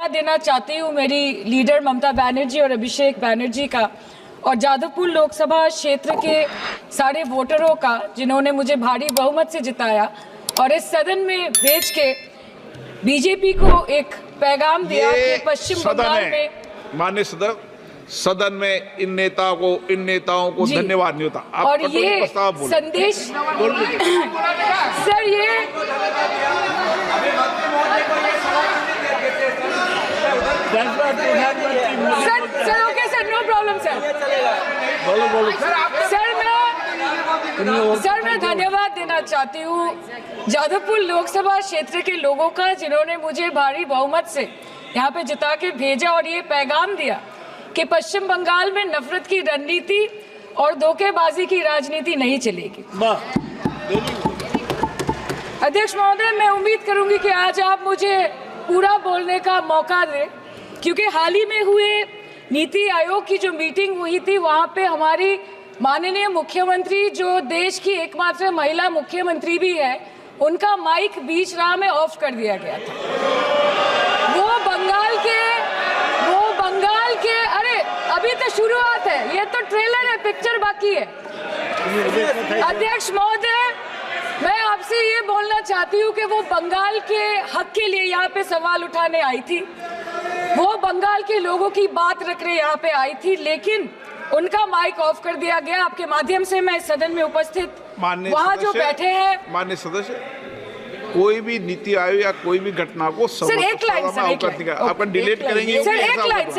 देना चाहती हूँ मेरी लीडर ममता बनर्जी और अभिषेक बनर्जी का और जादवपुर लोकसभा क्षेत्र के सारे वोटरों का जिन्होंने मुझे भारी बहुमत से जिताया और इस सदन में भेज के बीजेपी को एक पैगाम दिया कि पश्चिम बंगाल में माननीय सदन में इन नेताओं को धन्यवाद नहीं होता। आप और ये संदेश सर ये sir okay sir no problem sir मैं धन्यवाद देना चाहती हूँ जादवपुर लोकसभा क्षेत्र के लोगों का जिन्होंने मुझे भारी बहुमत से यहाँ पे जिता के भेजा और ये पैगाम दिया कि पश्चिम बंगाल में नफरत की रणनीति और धोखेबाजी की राजनीति नहीं चलेगी। अध्यक्ष महोदय, मैं उम्मीद करूंगी कि आज आप मुझे पूरा बोलने का मौका दें क्योंकि हाल ही में हुए नीति आयोग की जो मीटिंग हुई थी वहां पे हमारी माननीय मुख्यमंत्री जो देश की एकमात्र महिला मुख्यमंत्री भी है उनका माइक बीच राह में ऑफ कर दिया गया था। वो बंगाल के अरे अभी तो शुरुआत है, ये तो ट्रेलर है, पिक्चर बाकी है। अध्यक्ष महोदय, मैं आपसे ये बोलना चाहती हूँ कि वो बंगाल के हक के लिए यहाँ पे सवाल उठाने आई थी, वो बंगाल के लोगों की बात रख रहे यहाँ पे आई थी, लेकिन उनका माइक ऑफ कर दिया गया। आपके माध्यम से मैं सदन में उपस्थित वहाँ जो बैठे हैं माननीय सदस्य, कोई भी नीति आयोग या कोई भी घटना को सर एक लाइन आपका डिलीट करेंगे सर एक लाइन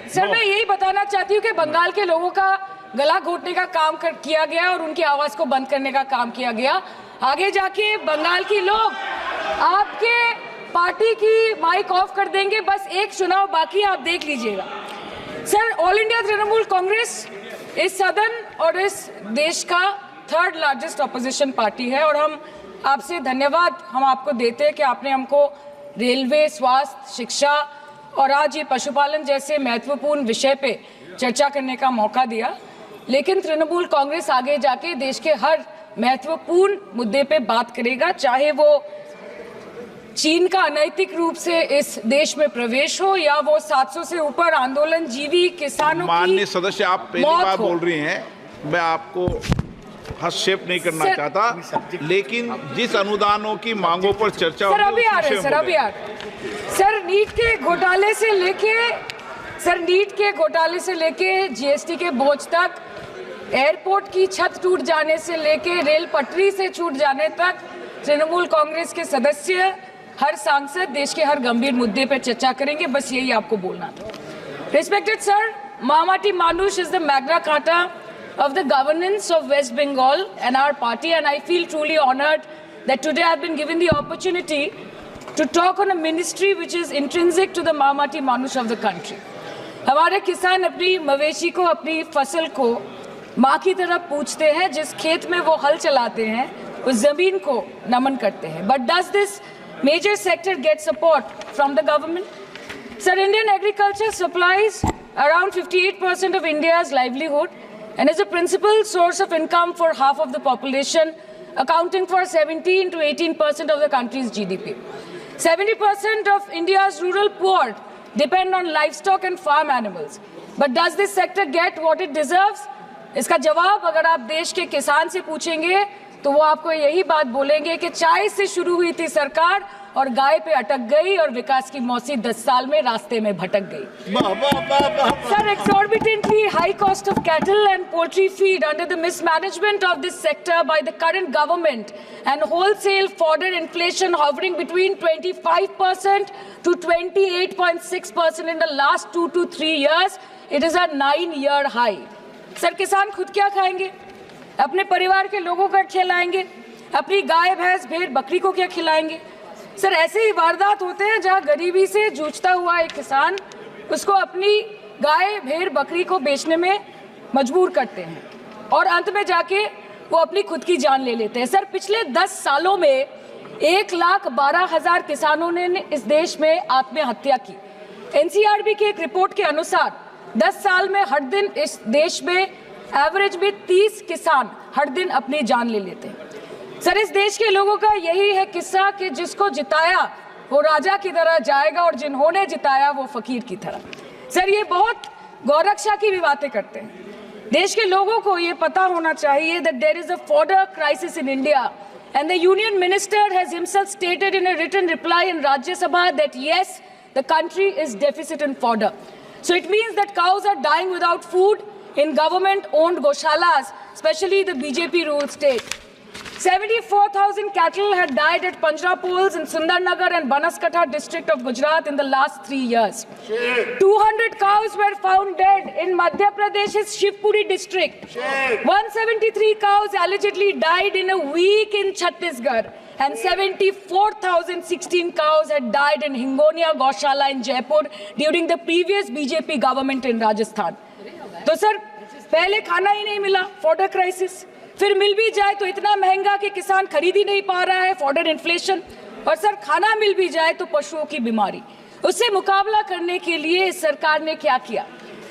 सर मैं यही बताना चाहती हूँ कि बंगाल के लोगों का गला घोटने का काम किया गया और उनकी आवाज को बंद करने का काम किया गया। आगे जाके बंगाल के लोग आपके पार्टी की माइक ऑफ कर देंगे, बस एक चुनाव बाकी है, आप देख लीजिएगा। Sir, all India Trinamool Congress इस सदन और इस देश का 3rd लार्जेस्ट ऑपोजिशन पार्टी है और हम आपसे धन्यवाद हम आपको देते हैं कि आपने हमको रेलवे, स्वास्थ्य, शिक्षा और आज ये पशुपालन जैसे महत्वपूर्ण विषय पे चर्चा करने का मौका दिया। लेकिन तृणमूल कांग्रेस आगे जाके देश के हर महत्वपूर्ण मुद्दे पे बात करेगा, चाहे वो चीन का अनैतिक रूप से इस देश में प्रवेश हो या वो 700 से ऊपर आंदोलन जीवी किसानों की। माननीय सदस्य, आप पहली बार बोल रही हैं, मैं आपको हस्तक्षेप नहीं करना चाहता, लेकिन जिस अनुदानों की मांगों पर चर्चा सर अभी आ रहे हैं सर नीट के घोटाले से लेके जीएसटी के बोझ तक, एयरपोर्ट की छत टूट जाने से लेके रेल पटरी से छूट जाने तक तृणमूल कांग्रेस के सदस्य, हर सांसद देश के हर गंभीर मुद्दे पर चर्चा करेंगे। बस यही आपको बोलना था। Respected sir, Mahamati Manush is the Magna Carta of the governance of West Bengal and our party, and I feel truly honored that today I have been given the opportunity to talk on a ministry which is intrinsic to the Mahamati Manush of the country. हमारे किसान अपनी मवेशी को, अपनी फसल को माँ की तरह पूछते हैं, जिस खेत में वो हल चलाते हैं उस जमीन को नमन करते हैं। But does this major sector get support from the government? Sir, Indian agriculture supplies around 58% of India's livelihood and is a principal source of income for half of the population, accounting for 17 to 18% of the country's GDP. 70% of India's rural poor depend on livestock and farm animals. But does this sector get what it deserves? इसका जवाब अगर आप देश के किसान से पूछेंगे तो वो आपको यही बात बोलेंगे कि चाय से शुरू हुई थी सरकार और गाय पे अटक गई और विकास की मौसी 10 साल में रास्ते में भटक गई। Sir, exorbitantly high cost of cattle and poultry feed under the mismanagement of this sector by the current government and wholesale fodder inflation hovering between 25% to 28.6% in the last 2 to 3 years, it is a 9-year high. Sir, किसान खुद क्या खाएंगे? अपने परिवार के लोगों का खिलाएंगे? अपनी गाय, भैंस, भेड़, बकरी को क्या खिलाएंगे? सर, ऐसे ही वारदात होते हैं जहां गरीबी से जूझता हुआ एक किसान उसको अपनी गाय, भेड़, बकरी को बेचने में मजबूर करते हैं और अंत में जाके वो अपनी खुद की जान ले लेते हैं। सर, पिछले 10 सालों में 1,12,000 किसानों ने इस देश में आत्महत्या की। एनसीआरबी की एक रिपोर्ट के अनुसार 10 साल में हर दिन इस देश में एवरेज में 30 किसान हर दिन अपनी जान ले लेते हैं। सर, इस देश के लोगों का यही है किस्सा कि जिसको जिताया वो राजा की तरह जाएगा और जिन्होंने जिताया वो फकीर की तरह। सर, ये बहुत गौरक्षा की भी बातें करते हैं। देश के लोगों को ये पता होना चाहिए that there is a fodder crisis in India, and the Union Minister has himself stated in a written reply in Rajya Sabha that yes, the country is deficit in fodder. So it means that cows are dying without food in government-owned goshalas, especially the BJP-ruled state. 74,000 cattle had died at Panjrapols in Sundarnagar and Banaskantha district of Gujarat in the last 3 years. 200 cows were found dead in Madhya Pradesh's Shivpuri district. 173 cows allegedly died in a week in Chhattisgarh. And 74,016 cows had died in Hingonia Gaushala in Jaipur during the previous BJP government in Rajasthan. तो sir, पहले खाना ही नहीं मिला, fodder crisis, फिर मिल भी जाए तो इतना महंगा कि किसान खरीद ही नहीं पा रहा है, फॉडर इन्फ्लेशन, और सर खाना मिल भी जाए तो पशुओं की बीमारी। उससे मुकाबला करने के लिए इस सरकार ने क्या किया?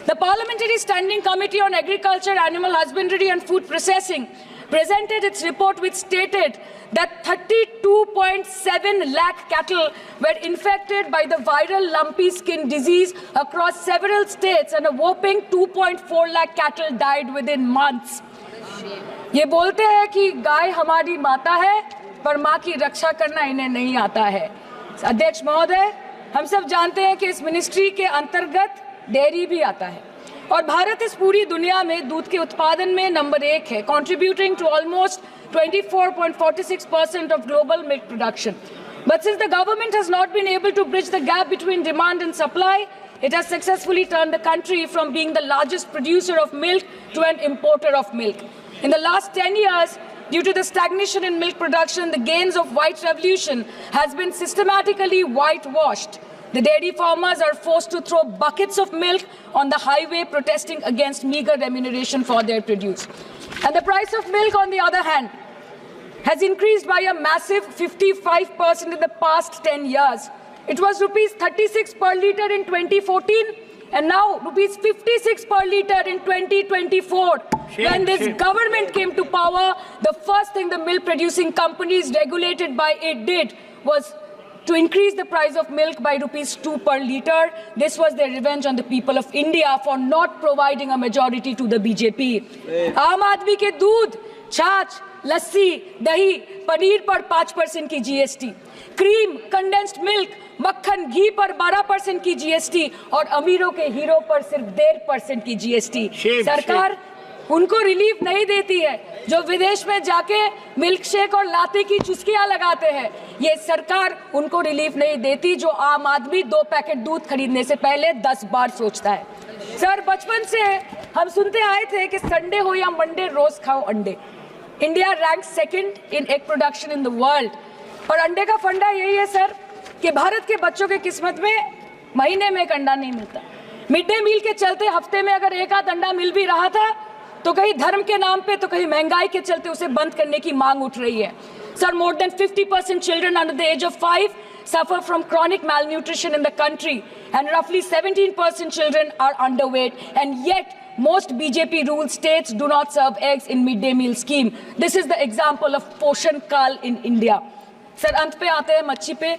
The Parliamentary Standing Committee on Agriculture, Animal Husbandry and Food Processing presented its report which stated that 32.7 lakh cattle were infected by the viral lumpy skin disease across several states, and a whopping 2.4 lakh cattle died within months. ये बोलते हैं कि गाय हमारी माता है, पर माँ की रक्षा करना इन्हें नहीं आता है। अध्यक्ष महोदय, हम सब जानते हैं कि इस मिनिस्ट्री के अंतर्गत डेयरी भी आता है, और भारत इस पूरी दुनिया में दूध के उत्पादन में नंबर 1 है, contributing to almost 24.46% of global milk production. But since the government has not been able to bridge the gap between demand and supply, it has successfully turned the country from being the largest producer of milk to an importer of milk. In the last 10 years, due to the stagnation in milk production, the gains of white revolution has been systematically whitewashed. The dairy farmers are forced to throw buckets of milk on the highway protesting against meager remuneration for their produce. And the price of milk, on the other hand, has increased by a massive 55% in the past 10 years. It was rupees 36 per litre in 2014 and now rupees 56 per litre in 2024. When this government came to power, the first thing the milk producing companies regulated by it did was to increase the price of milk by rupees 2 per litre. This was their revenge on the people of India for not providing a majority to the BJP. आम आदमी के दूध, छाछ, लस्सी, दही, पनीर पर 5% की GST, cream, condensed milk, मक्खन, घी पर 12% की GST और अमीरों के हीरो पर सिर्फ 1.5% की GST। सरकार उनको रिलीफ नहीं देती है जो विदेश में जाके मिल्क शेक और लाते की चुस्कियां लगाते हैं। ये सरकार उनको रिलीफ नहीं देती जो आम आदमी 2 पैकेट दूध खरीदने से पहले 10 बार सोचता है। सर, बचपन से हम सुनते आए थे कि संडे हो या मंडे रोज खाओ अंडे। India rank 2nd in egg production in the world, और अंडे का फंडा यही है सर कि भारत के बच्चों के किस्मत में महीने में एक अंडा नहीं मिलता। मिड डे मील के चलते हफ्ते में अगर एक आध अंडा मिल भी रहा था तो कहीं धर्म के नाम पे तो कहीं महंगाई के चलते उसे बंद करने की मांग उठ रही है। Sir, more than 50% children under the age of 5 suffer from chronic malnutrition in the country, and roughly 17% children are underweight, and yet most BJP-ruled states do not serve eggs in midday meal scheme. This is the example of Poshan Kal in India. Sir, अंत पे आते हैं मच्छी पे।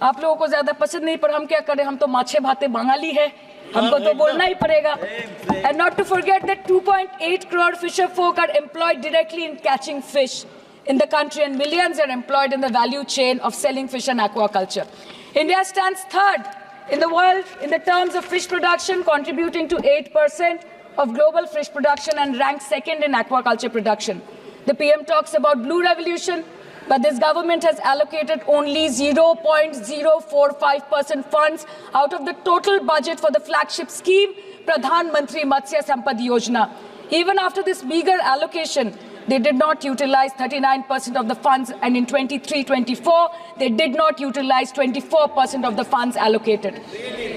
आप लोगों को ज्यादा पसंद नहीं, पर हम क्या करें, हम तो माछे भाते बंगाली है, हमको तो बोलना ही पड़ेगा। And not to forget that 2.8 crore fisher folk are employed directly in catching fish in the country, and millions are employed in the value chain of selling fish and aquaculture. India stands 3rd in the world in the terms of fish production, contributing to 8% of global fish production, and ranks 2nd in aquaculture production. The PM talks about blue revolution, but this government has allocated only 0.045% funds out of the total budget for the flagship scheme, Pradhan Mantri Matsya Sampad Yojana. Even after this meager allocation, they did not utilize 39% of the funds, and in 23-24, they did not utilize 24% of the funds allocated.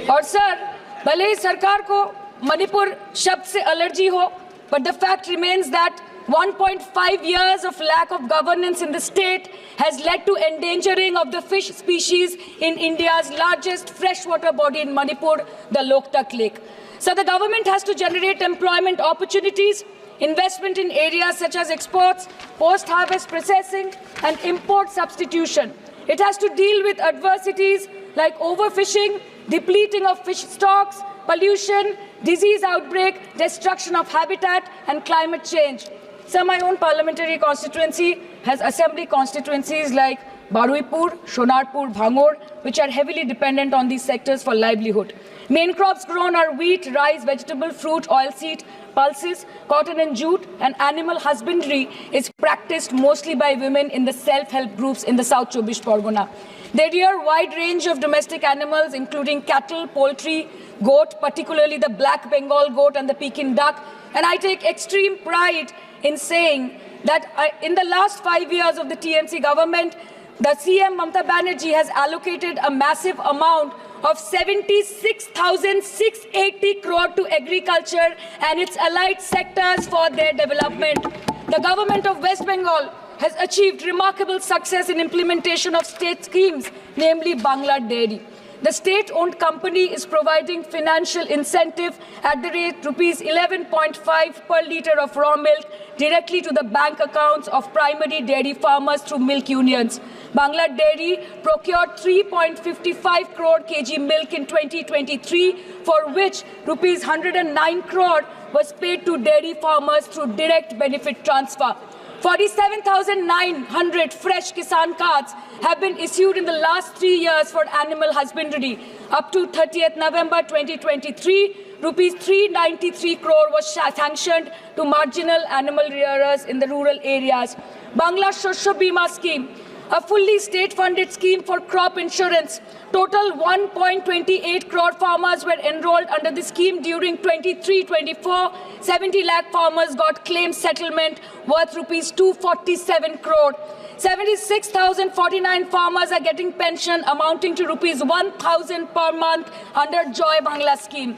और sir, भले ही सरकार को मणिपुर शब्द से allergy हो, but the fact remains that 1.5 years of lack of governance in the state has led to endangering of the fish species in India's largest freshwater body in Manipur, the Loktak Lake. So the government has to generate employment opportunities, investment in areas such as exports, post-harvest processing, and import substitution. It has to deal with adversities like overfishing, depleting of fish stocks, pollution, disease outbreak, destruction of habitat, and climate change. So my own parliamentary constituency has assembly constituencies like Baruipur, Shonarpur, Bhangor, which are heavily dependent on these sectors for livelihood. Main crops grown are wheat, rice, vegetable, fruit, oilseed, pulses, cotton and jute, and animal husbandry is practiced mostly by women in the self-help groups in the South Chobbish Pargona. They rear a wide range of domestic animals, including cattle, poultry, goat, particularly the black Bengal goat and the Peking duck. And I take extreme pride in saying that in the last 5 years of the TMC government, the CM Mamata Banerjee has allocated a massive amount of 76,680 crore to agriculture and its allied sectors for their development. The government of West Bengal has achieved remarkable success in implementation of state schemes, namely Bangla Dairy. The state-owned company is providing financial incentive at the rate rupees 11.5 per litre of raw milk directly to the bank accounts of primary dairy farmers through milk unions. Bangla Dairy procured 3.55 crore kg milk in 2023, for which rupees 109 crore was paid to dairy farmers through direct benefit transfer. 47,900 fresh Kisan cards have been issued in the last 3 years for animal husbandry. Up to 30th November 2023, rupees 393 crore was sanctioned to marginal animal rearers in the rural areas. Bangla Shosho Bima Scheme, a fully state-funded scheme for crop insurance. Total 1.28 crore farmers were enrolled under the scheme during 23-24. 70 lakh farmers got claim settlement worth rupees 247 crore. 76,049 farmers are getting pension amounting to rupees 1,000 per month under Joy Bangla scheme.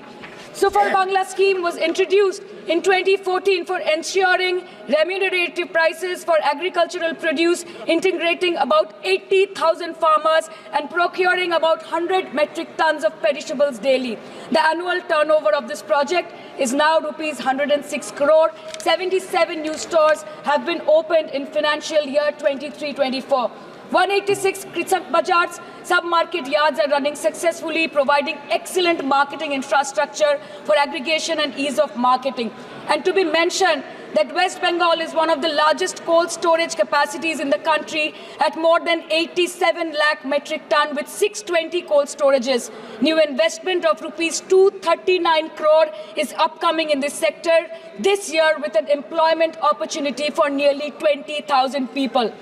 Super Bangla scheme was introduced in 2014 for ensuring remunerative prices for agricultural produce, integrating about 80,000 farmers and procuring about 100 metric tons of perishables daily. The annual turnover of this project is now rupees 106 crore. 77 new stores have been opened in financial year 23-24. 186 Krisak Bazars sub-market yards are running successfully, providing excellent marketing infrastructure for aggregation and ease of marketing. And to be mentioned that West Bengal is one of the largest cold storage capacities in the country at more than 87 lakh metric ton with 620 cold storages. New investment of rupees 239 crore is upcoming in this sector this year with an employment opportunity for nearly 20,000 people.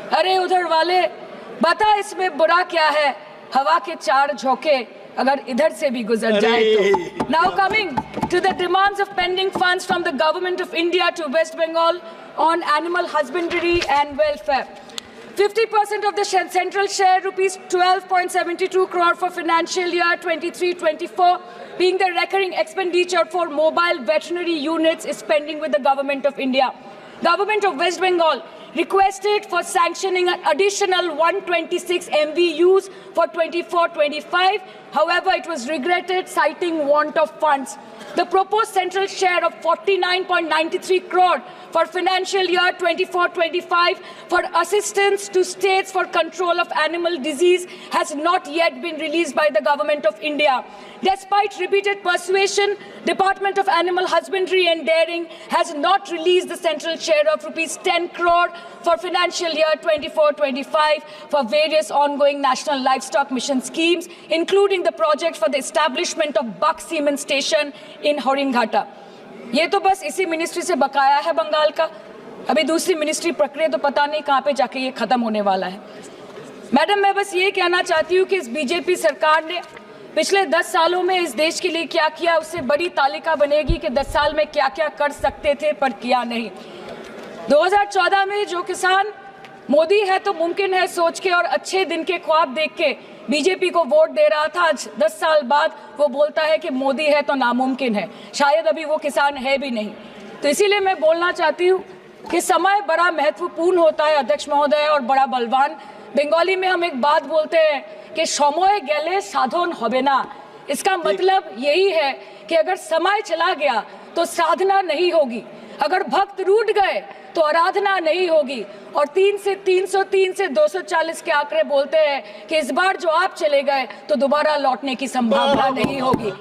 अरे उधर वाले बता इसमें बुरा क्या है, हवा के चार झोंके अगर इधर से भी गुजर जाए तो. Now coming to the demands of pending funds from the government of India to West Bengal on animal husbandry and welfare. 50% of the central share, rupees 12.72 crore for financial year 23-24, being the recurring expenditure for mobile veterinary units, is pending with the government of India. Government of West Bengal requested for sanctioning an additional 126 MVUs for 24-25. However, it was regretted, citing want of funds. The proposed central share of 49.93 crore for financial year 24-25 for assistance to states for control of animal disease has not yet been released by the government of India. Despite repeated persuasion, Department of Animal Husbandry and Dairying has not released the central share of rupees 10 crore for financial year 24-25 for various ongoing national livestock mission schemes, including the project for the establishment of Buck Semen Station in Horinghata. ये तो बस इसी ministry से बकाया है बंगाल का. अभी दूसरी मिनिस्ट्री प्रक्रिया तो पता नहीं कहाँ पे जाके ये खत्म होने वाला है. मैडम, मैं बस ये कहना चाहती हूँ कि इस बीजेपी सरकार ने पिछले 10 सालों में इस देश के लिए क्या किया, उससे बड़ी तालिका बनेगी कि 10 साल में क्या क्या कर सकते थे पर किया नहीं. 2014 में जो किसान मोदी है तो मुमकिन है सोच के और अच्छे दिन के ख्वाब देख के बीजेपी को वोट दे रहा था, आज 10 साल बाद वो बोलता है कि मोदी है तो नामुमकिन है. शायद अभी वो किसान है भी नहीं. तो इसीलिए मैं बोलना चाहती हूँ कि समय बड़ा महत्वपूर्ण होता है अध्यक्ष महोदय और बड़ा बलवान. बंगाली में हम एक बात बोलते हैं कि समय गेले साधन होबे ना. इसका मतलब यही है कि अगर समय चला गया तो साधना नहीं होगी, अगर भक्त रूठ गए तो आराधना नहीं होगी और 3 से 303 से 240 के आंकड़े बोलते हैं कि इस बार जो आप चले गए तो दोबारा लौटने की संभावना नहीं होगी।